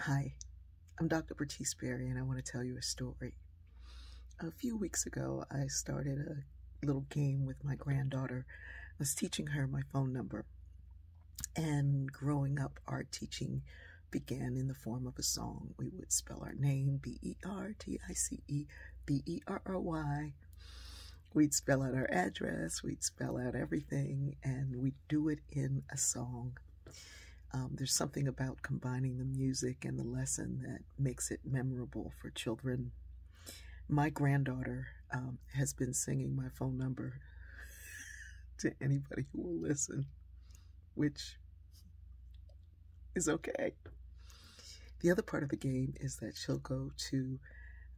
Hi, I'm Dr. Bertice Berry, and I want to tell you a story. A few weeks ago, I started a little game with my granddaughter. I was teaching her my phone number, and growing up, our teaching began in the form of a song. We would spell our name, Bertice, Berry. We'd spell out our address, we'd spell out everything, and we'd do it in a song. There's something about combining the music and the lesson that makes it memorable for children. My granddaughter has been singing my phone number to anybody who will listen, which is okay. The other part of the game is that she'll go to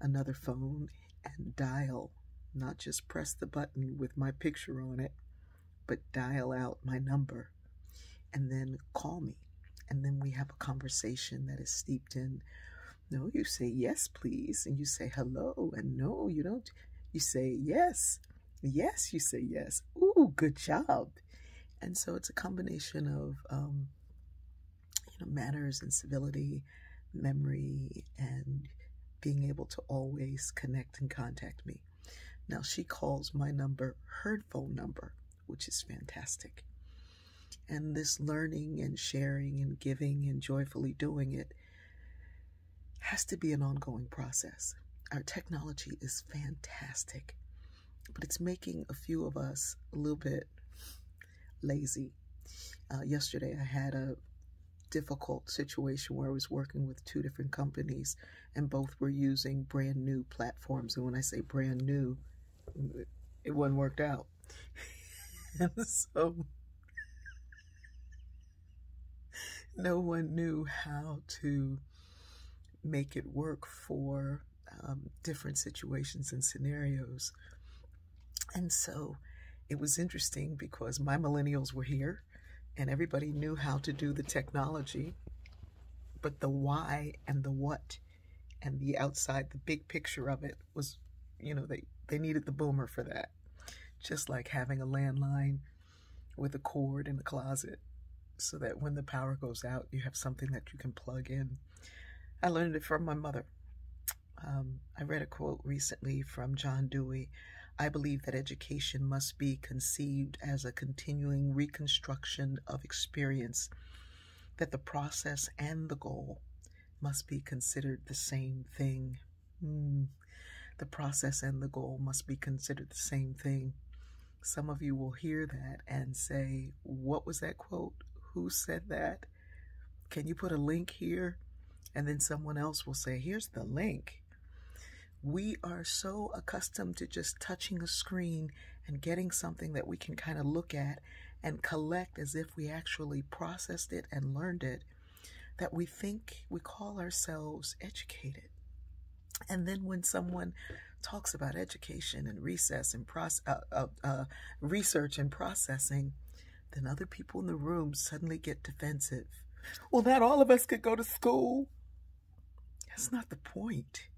another phone and dial, not just press the button with my picture on it, but dial out my number and then call me. And then we have a conversation that is steeped in, no, you say yes, please. And you say hello. And no, you don't. You say yes. Yes, you say yes. Ooh, good job. And so it's a combination of, manners and civility, memory, and being able to always connect and contact me. Now, she calls my number her phone number, which is fantastic. And this learning and sharing and giving and joyfully doing it has to be an ongoing process. Our technology is fantastic, but it's making a few of us a little bit lazy. Yesterday, I had a difficult situation where I was working with two different companies, and both were using brand new platforms. And when I say brand new, it wasn't worked out. And so no one knew how to make it work for different situations and scenarios. And so it was interesting because my millennials were here and everybody knew how to do the technology, but the why and the what and the outside, the big picture of it was, they needed the boomer for that. Just like having a landline with a cord in the closet so that when the power goes out, you have something that you can plug in. I learned it from my mother. I read a quote recently from John Dewey. I believe that education must be conceived as a continuing reconstruction of experience, that the process and the goal must be considered the same thing. The process and the goal must be considered the same thing. Some of you will hear that and say, what was that quote? Who said that? Can you put a link here? And then someone else will say, here's the link. We are so accustomed to just touching a screen and getting something that we can kind of look at and collect as if we actually processed it and learned it, that we think we call ourselves educated. And then when someone talks about education and research and processing, then other people in the room suddenly get defensive. Well, not all of us could go to school. That's not the point.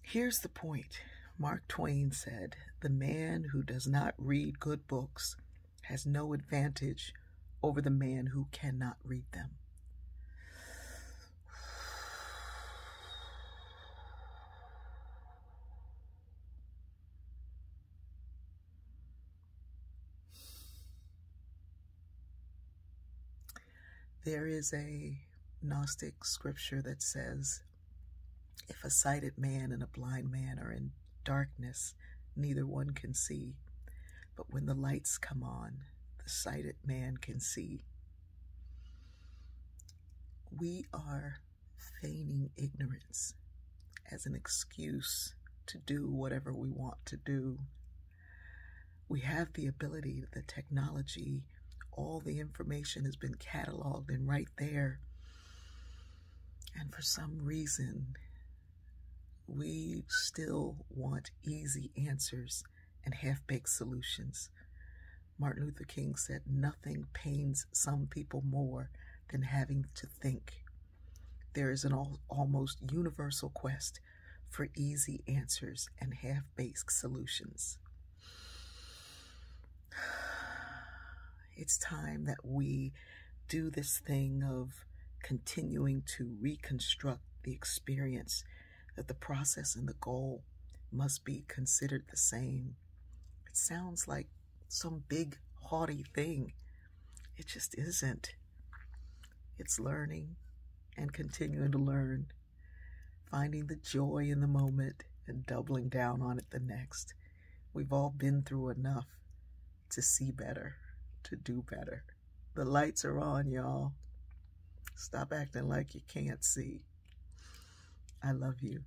Here's the point. Mark Twain said, the man who does not read good books has no advantage over the man who cannot read them. There is a Gnostic scripture that says, if a sighted man and a blind man are in darkness, neither one can see. But when the lights come on, the sighted man can see. We are feigning ignorance as an excuse to do whatever we want to do. We have the ability, the technology, all the information has been cataloged and right there. And for some reason, we still want easy answers and half-baked solutions. Martin Luther King said, nothing pains some people more than having to think. There is an almost universal quest for easy answers and half-baked solutions. It's time that we do this thing of continuing to reconstruct the experience, that the process and the goal must be considered the same. It sounds like some big, haughty thing. It just isn't. It's learning and continuing to learn, finding the joy in the moment and doubling down on it the next. We've all been through enough to see better, to do better. The lights are on, y'all. Stop acting like you can't see. I love you.